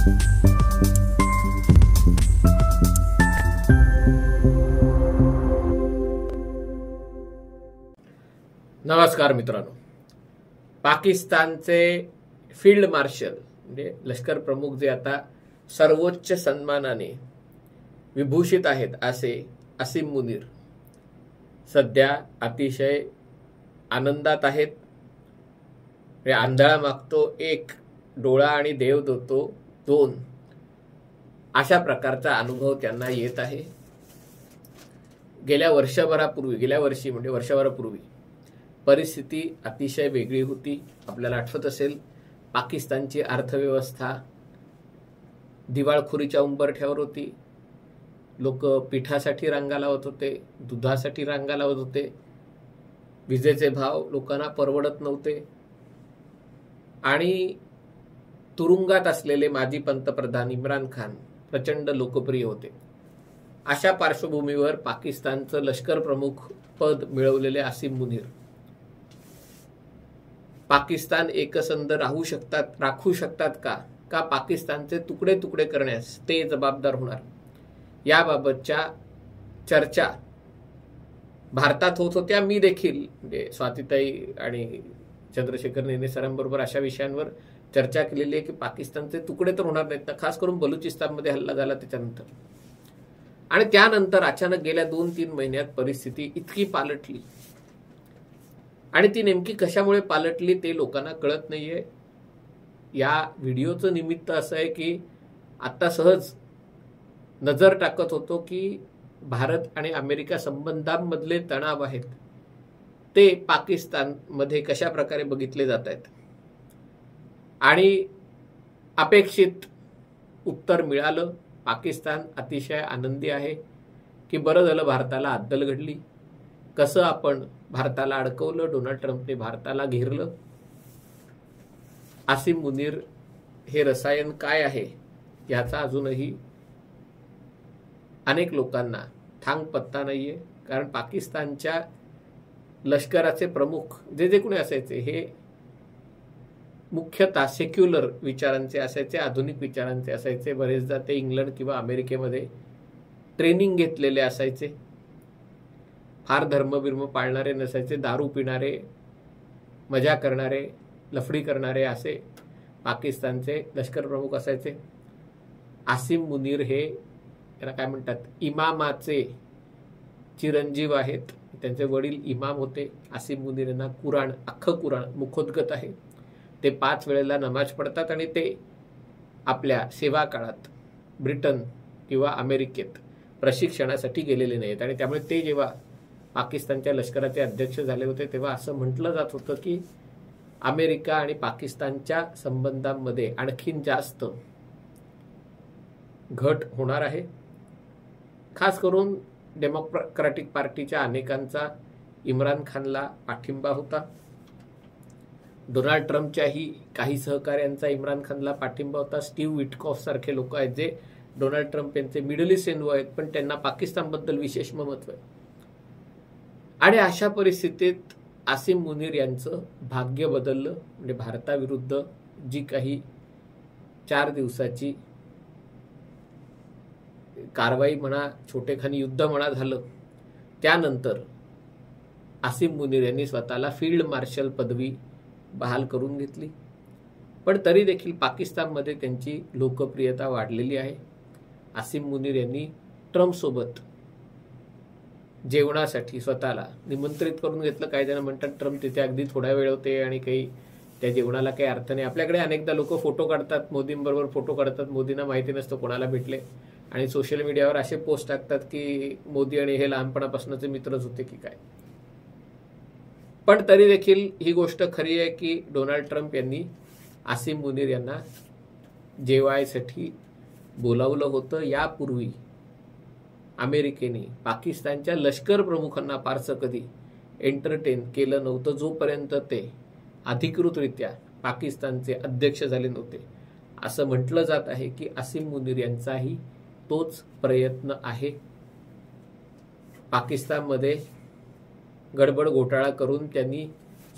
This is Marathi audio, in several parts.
नमस्कार मित्रांनो, पाकिस्तानचे फील्ड मार्शल म्हणजे लष्कर प्रमुख जे आता सर्वोच्च सन्मानाने विभूषित आहेत असे असीम मुनीर सध्या अतिशय आनंदात आहेत. आंधळा मागतो एक डोळा आणि देव देतो दोन, अशा प्रकारचा अनुभव त्यांना येत आहे. गेल्या वर्षभरापूर्वी परिस्थिती अतिशय वेगळी होती. आपल्याला आठवत असेल, पाकिस्तानची अर्थव्यवस्था दिवाळखोरीच्या उंबरठ्यावर होती. लोक पिठासाठी रांगा लावत होते, दुधासाठी रांगा लावत होते, विजेचे भाव लोकांना परवडत नव्हते आणि तुरुंगात असलेले माजी पंतप्रधान इम्रान खान प्रचंड लोकप्रिय होते. अशा पार्श्वभूमीवर पाकिस्तानचं लष्कर प्रमुख पद मिळवलेले असीम मुनीर पाकिस्तान एकसंध राखू शकतात का पाकिस्तानचे तुकडे तुकडे करण्यास ते जबाबदार होणार, याबाबतच्या चर्चा भारतात होत होत्या. मी देखील म्हणजे स्वातीताई आणि चंद्रशेखर नेने सरांबरोबर अशा विषयांवर चर्चा केलेली आहे की पाकिस्तानचे तुकडे तर होणार नाहीत ना, खास करून बलुचिस्तानमध्ये हल्ला झाला त्याच्यानंतर. आणि त्यानंतर अचानक गेल्या 2-3 महिन्यात परिस्थिती इतकी पालटली आणि ती नेमकी कशामुळे पालटली ते लोकांना कळत नाहीये. या व्हिडिओचं निमित्त असं आहे की आता सहज नजर टाकत होतो की भारत आणि अमेरिका संबंधांमधले तणाव आहेत ते पाकिस्तानमध्ये कशा प्रकारे बघितले जात आहेत आणि अपेक्षित उत्तर मिळालं. पाकिस्तान अतिशय आनंदी आहे की बरं झालं भारताला अद्दल घडली. कसं आपण भारताला अडकवलं, डोनाल्ड ट्रम्पने भारताला घेरलं. असीम मुनीर हे रसायन काय आहे याचा अजूनही अनेक लोकांना थांग पत्ता नाहीये. कारण पाकिस्तानच्या लष्कराचे प्रमुख जे कोणी असायचे हे मुख्यतः सेक्युलर विचारांचे असायचे, आधुनिक विचारांचे असायचे. बरेचदा ते इंग्लंड किंवा अमेरिकेमध्ये ट्रेनिंग घेतलेले असायचे. फार धर्मबिर्म पाळणारे नसायचे. दारू पिणारे, मजा करणारे, लफडी करणारे असे पाकिस्तानचे लष्कर प्रमुख असायचे. असीम मुनीर हे याला काय म्हणतात, इमामाचे चिरंजीव आहेत. त्यांचे वडील इमाम होते. असीम मुनीर यांना अख्खं कुराण मुखोद्गत आहे. ते 5 वेळेला नमाज पढतात आणि ते आपल्या सेवा काळात ब्रिटन किंवा अमेरिकेत प्रशिक्षणासाठी गेलेले नाहीत. आणि त्यामुळे ते जेव्हा पाकिस्तानच्या लष्कराचे अध्यक्ष झाले होते तेव्हा असं म्हटलं जात होतं की अमेरिका आणि पाकिस्तानच्या संबंधांमध्ये आणखीन जास्त घट होणार आहे. खास करून डेमोक्रॅटिक पार्टीच्या अनेकांचा इम्रान खानला पाठिंबा होता. डोनाल्ड ट्रम्पच्याही काही सहकाऱ्यांचा इम्रान खानला पाठिंबा होता. स्टीव्ह विटकॉफ सारखे लोक आहेत जे डोनाल्ड ट्रम्प यांचे मिडल ईस्ट एन्वो आहेत, पण त्यांना पाकिस्तानबद्दल विशेष महत्व आहे. आणि अशा परिस्थितीत असीम मुनीर यांचं भाग्य बदललं. म्हणजे भारताविरुद्ध जी काही 4 दिवसाची कारवाई म्हणा, छोटेखानी युद्ध म्हणा झालं, त्यानंतर असीम मुनीर यांनी स्वतःला फील्ड मार्शल पदवी बहाल करून घेतली. पण तरी देखील पाकिस्तानमध्ये त्यांची लोकप्रियता वाढलेली आहे. असीम मुनीर यांनी ट्रम्पसोबत जेवणासाठी स्वतःला निमंत्रित करून घेतलं. काही जण म्हणतात ट्रम्प तिथे अगदी थोडा वेळ होते आणि काही त्या जेवणाला काही अर्थ नाही. आपल्याकडे अनेकदा लोक फोटो काढतात, मोदींबरोबर फोटो काढतात, मोदींना माहिती नसतं कोणाला भेटले आणि सोशल मीडियावर असे पोस्ट टाकतात की मोदी आणि हे लहानपणापासूनचे मित्रच होते की काय. पण तरी देखील ही गोष्ट खरी आहे की डोनाल्ड ट्रम्प यांनी असीम मुनीर यांना जेवायसाठी बोलावलं होतं. यापूर्वी अमेरिकेने पाकिस्तानच्या लष्कर प्रमुखांना फारसं कधी एंटरटेन केलं नव्हतं जोपर्यंत ते अधिकृतरित्या पाकिस्तानचे अध्यक्ष झाले नव्हते. असं म्हटलं जात आहे की असीम मुनीर यांचाही तोच प्रयत्न आहे. पाकिस्तानमध्ये गडबड घोटाळा करून त्यांनी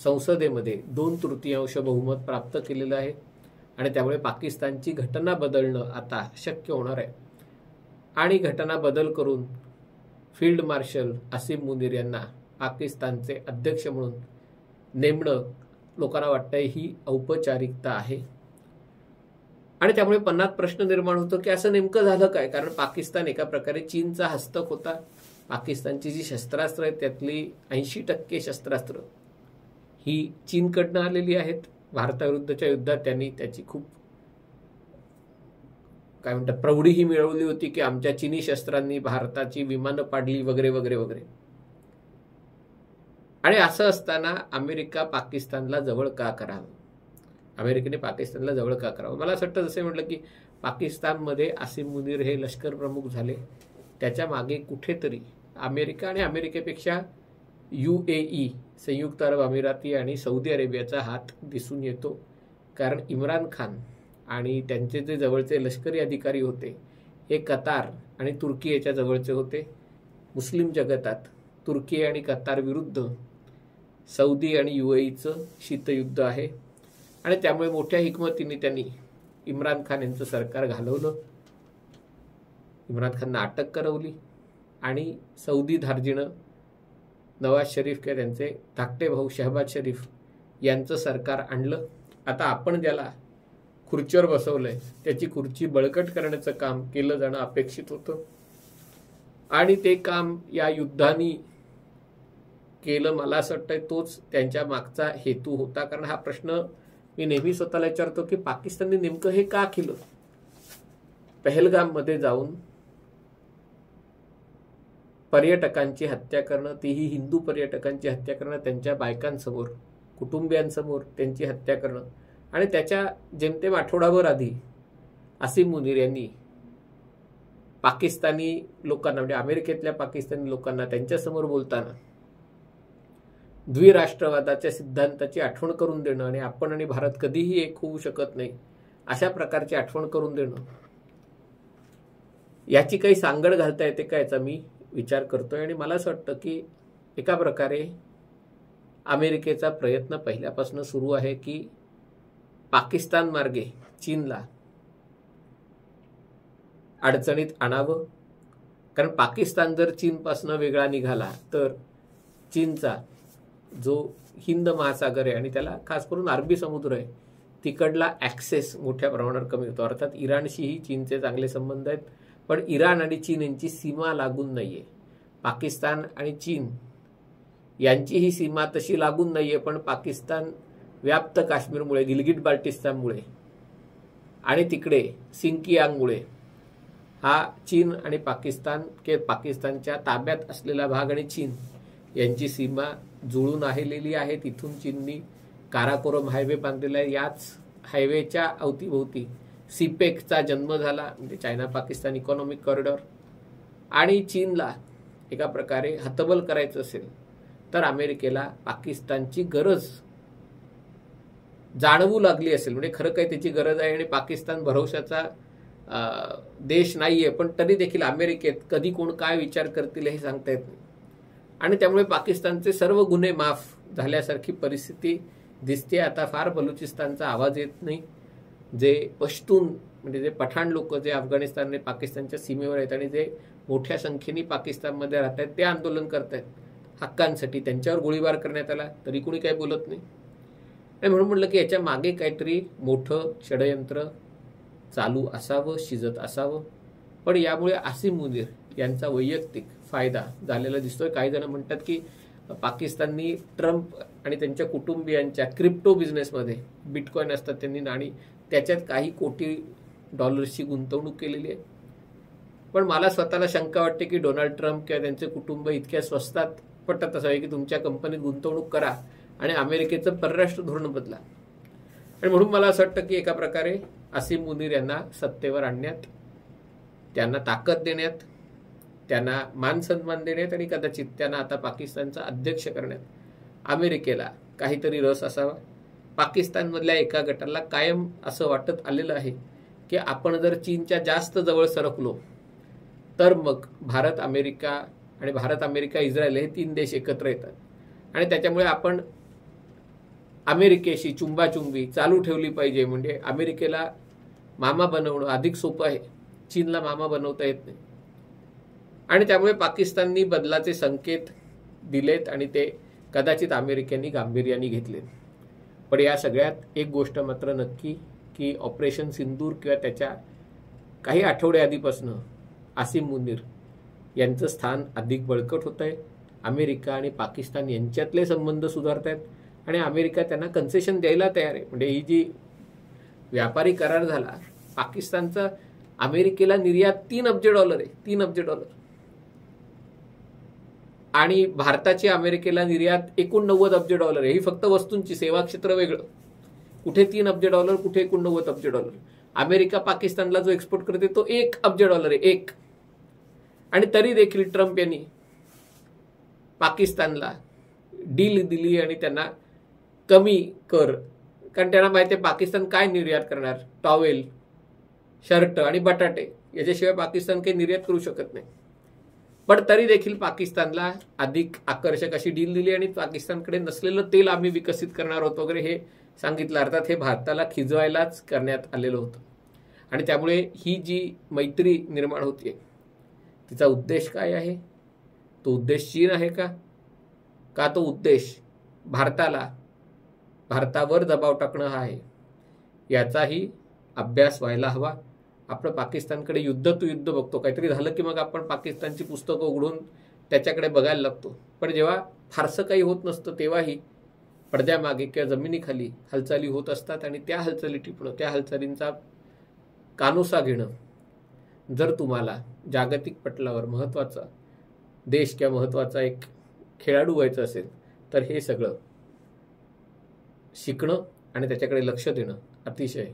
संसदेमध्ये 2/3 बहुमत प्राप्त केलेलं आहे. आणि त्यामुळे पाकिस्तानची घटना बदलणं आता शक्य होणार आहे. आणि घटना बदल करून फील्ड मार्शल असीम मुनीर यांना पाकिस्तानचे अध्यक्ष म्हणून नेमणं लोकांना वाटतंय ही औपचारिकता आहे. आणि त्यामुळे मनात प्रश्न निर्माण होतो की असं नेमकं झालं काय, कारण पाकिस्तान एका प्रकारे चीनचा हस्तक होता. पाकिस्तानची जी शस्त्रास्त्र आहेत त्यातली 80% शस्त्रास्त्र ही चीनकडनं आलेली आहेत. भारताविरुद्धच्या युद्धात त्यांनी त्याची खूप काय म्हणतात प्रौढी ही मिळवली होती की आमच्या चीनी शस्त्रांनी भारताची विमानं पाडली वगैरे वगैरे वगैरे. आणि असं असताना अमेरिका पाकिस्तानला जवळ का करावं, अमेरिकेने पाकिस्तानला जवळ का करावं. मला असं वाटतं जसे म्हटलं की पाकिस्तानमध्ये असीम मुनीर हे लष्कर प्रमुख झाले, त्याच्या मागे कुठेतरी अमेरिका आणि अमेरिकेपेक्षा UAE संयुक्त अरब अमिराती आणि सौदी अरेबियाचा हात दिसून येतो. कारण इम्रान खान आणि त्यांचे जे जवळचे लष्करी अधिकारी होते हे कतार आणि तुर्की याच्या जवळचे होते. मुस्लिम जगतात तुर्की आणि कतार विरुद्ध सौदी आणि UAEचं शीतयुद्ध आहे. आणि त्यामुळे मोठ्या हिकमतीने त्यांनी इम्रान खान यांचं सरकार घालवलं, इम्रान खानना अटक करवली आणि सौदी धार्जिणं नवाज शरीफ किंवा त्यांचे धाकटे भाऊ शहबाज शरीफ यांचं सरकार आणलं. आता आपण ज्याला खुर्चीवर बसवलंय त्याची खुर्ची बळकट करण्याचं काम केलं जाणं अपेक्षित होतं. आणि ते काम या युद्धाने केलं. मला असं वाटतंय तोच त्यांच्या मागचा हेतू होता. कारण हा प्रश्न मी नेहमी स्वतःला विचारतो की पाकिस्तानने नेमकं हे का केलं. पहलगाममध्ये जाऊन पर्यटकांची हत्या करणं, तीही हिंदू पर्यटकांची हत्या करणं, त्यांच्या बायकांसमोर कुटुंबियांसमोर त्यांची हत्या करणं. आणि त्याच्या जेमतेम आठवडाभर आधी असीम मुनीर यांनी पाकिस्तानी लोकांना म्हणजे अमेरिकेतल्या पाकिस्तानी लोकांना त्यांच्यासमोर बोलताना द्विराष्ट्रवादाच्या सिद्धांताची आठवण करून देणं आणि आपण आणि भारत कधीही एक होऊ शकत नाही अशा प्रकारची आठवण करून देणं, याची काही सांगड घालता येते का याचा मी विचार करतोय. आणि मला असं वाटतं की एका प्रकारे अमेरिकेचा प्रयत्न पहिल्यापासून सुरू आहे की पाकिस्तान मार्गे चीनला अडचणीत आणावं. कारण पाकिस्तान जर चीनपासून वेगळा निघाला तर चीनचा जो हिंद महासागर आहे आणि त्याला खास करून अरबी समुद्र आहे तिकडला ॲक्सेस मोठ्या प्रमाणावर कमी होतो. अर्थात इराणशीही चीनचे चांगले संबंध आहेत, पण इराण आणि चीन यांची सीमा लागून नाहीये. पाकिस्तान आणि चीन यांची ही सीमा तशी लागून नाहीये, पण पाकिस्तान व्याप्त काश्मीरमुळे, गिलगिट बाल्टिस्तानमुळे आणि तिकडे सिंकियांगमुळे हा चीन आणि पाकिस्तानच्या ताब्यात असलेला भाग आणि चीन यांची सीमा जुळून आलेली आहे. तिथून चीननी काराकोरम हायवे बांधलेला आहे. याच हायवेच्या अवतीभोवती सीपेकचा जन्म झाला, म्हणजे चायना पाकिस्तान इकॉनॉमिक कॉरिडॉर. आणि चीनला एका प्रकारे हतबल करायचं असेल तर अमेरिकेला पाकिस्तानची गरज जाणवू लागली असेल, म्हणजे खरं काही त्याची गरज आहे आणि पाकिस्तान भरवशाचा देश नाहीये, पण तरी देखील अमेरिकेत कधी कोण काय विचार करतील हे सांगता येत नाही. आणि त्यामुळे पाकिस्तानचे सर्व गुन्हे माफ झाल्यासारखी परिस्थिती दिसते. आता फार बलुचिस्तानचा आवाज येत नाही. जे पश्तून म्हणजे जे पठाण लोक जे अफगाणिस्तान आणि पाकिस्तानच्या सीमेवर आहेत आणि जे मोठ्या संख्येने पाकिस्तानमध्ये राहत आहेत ते आंदोलन करतायत हक्कांसाठी, त्यांच्यावर गोळीबार करण्यात आला तरी कोणी काही बोलत नाही. आणि म्हणून म्हटलं की याच्या मागे काहीतरी मोठं षडयंत्र चालू असावं, शिजत असावं. पण यामुळे असीम मुनीर यांचा वैयक्तिक फायदा झालेला दिसतोय. काही जण म्हणतात की पाकिस्ताननी ट्रम्प आणि त्यांच्या कुटुंबियांच्या क्रिप्टो बिझनेसमध्ये बिटकॉइन असतात त्यांनी नाणी, त्याच्यात काही कोटी डॉलर्सची गुंतवणूक केलेली आहे. पण मला स्वतःला शंका वाटते की डोनाल्ड ट्रम्प किंवा त्यांचे कुटुंब इतक्या स्वस्तात पटत असावे की तुमच्या कंपनीत गुंतवणूक करा आणि अमेरिकेचं परराष्ट्र धोरण बदला. आणि म्हणून मला असं वाटतं की एका प्रकारे असीम मुनीर यांना सत्तेवर आणण्यात, त्यांना ताकद देण्यात, त्यांना मान सन्मान देण्यात आणि कदाचित त्यांना आता पाकिस्तानचा अध्यक्ष करण्यात अमेरिकेला काहीतरी रस असावा. पाकिस्तानमधल्या एका गटाला कायम असं वाटत आलेलं आहे की आपण जर चीनच्या जास्त जवळ सरकलो तर मग भारत अमेरिका इस्रायल हे 3 देश एकत्र येतात आणि त्याच्यामुळे आपण अमेरिकेशी चुंबाचुंबी चालू ठेवली पाहिजे, म्हणजे अमेरिकेला मामा बनवणं अधिक सोपं आहे, चीनला मामा बनवता येत नाही. आणि त्यामुळे पाकिस्ताननी बदलाचे संकेत दिलेत आणि ते कदाचित अमेरिकेने गांभीर्याने घेतलेत. पण या सगळ्यात एक गोष्ट मात्र नक्की की ऑपरेशन सिंदूर किंवा त्याच्या काही आठवडे आधीपासून आसिम मुनीर यांचं स्थान अधिक बळकट होत आहे. अमेरिका आणि पाकिस्तान यांच्यातले संबंध सुधारत आहेत आणि अमेरिका त्यांना कन्सेशन द्यायला तयार आहे. म्हणजे ही जी व्यापारी करार झाला, पाकिस्तानचा अमेरिकेला निर्यात $3 अब्ज आहे, $3 अब्ज. आणि भारताची अमेरिकेला निर्यात एकूण $90 अब्ज आहे. ही फक्त वस्तूंची, सेवा क्षेत्र वेगळं. कुठे $3 अब्ज, कुठे एकूण $90 अब्ज. अमेरिका पाकिस्तानला जो एक्सपोर्ट करते तो $1 अब्ज आहे, एक. आणि तरी देखील ट्रम्प यांनी पाकिस्तानला डील दिली आणि त्यांना कमी कर, कारण त्यांना माहिती आहे पाकिस्तान काय निर्यात करणार, टॉवेल, शर्ट आणि बटाटे, याच्याशिवाय पाकिस्तान काही निर्यात करू शकत नाही. पण तरी देखील पाकिस्तानला अधिक आकर्षक अशी डील दिली आणि पाकिस्तानकडे नसलेलं तेल आम्ही विकसित करणार आहोत वगैरे हे सांगितलं. अर्थात हे भारताला खिजवायलाच करण्यात आलेलं होतं. आणि त्यामुळे ही जी मैत्री निर्माण होतीये तिचा उद्देश काय आहे? तो उद्देश चीन आहे का तो उद्देश भारतावर दबाव टाकणं हा आहे? याचाही अभ्यास व्हायला हवा. आपण पाकिस्तानकडे युद्ध तू युद्ध बघतो, काहीतरी झालं की मग आपण पाकिस्तानची पुस्तकं उघडून त्याच्याकडे बघायला लागतो. पण जेव्हा फारसं काही होत नसतं तेव्हाही पडद्यामागे किंवा जमिनीखाली हालचाली होत असतात आणि त्या हालचाली टिपणं, त्या हालचालींचा कानोसा घेणं, जर तुम्हाला जागतिक पटलावर महत्त्वाचा देश किंवा महत्त्वाचा एक खेळाडू व्हायचं असेल तर हे सगळं शिकणं आणि त्याच्याकडे लक्ष देणं अतिशय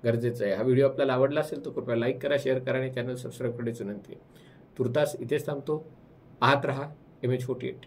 गरजेचं आहे. हा व्हिडिओ आपल्याला आवडला असेल तर कृपया लाईक करा, शेअर करा आणि चॅनल सबस्क्राईब करण्याची विनंती आहे. तुर्तास इथेच थांबतो. पाहत रहा MH48.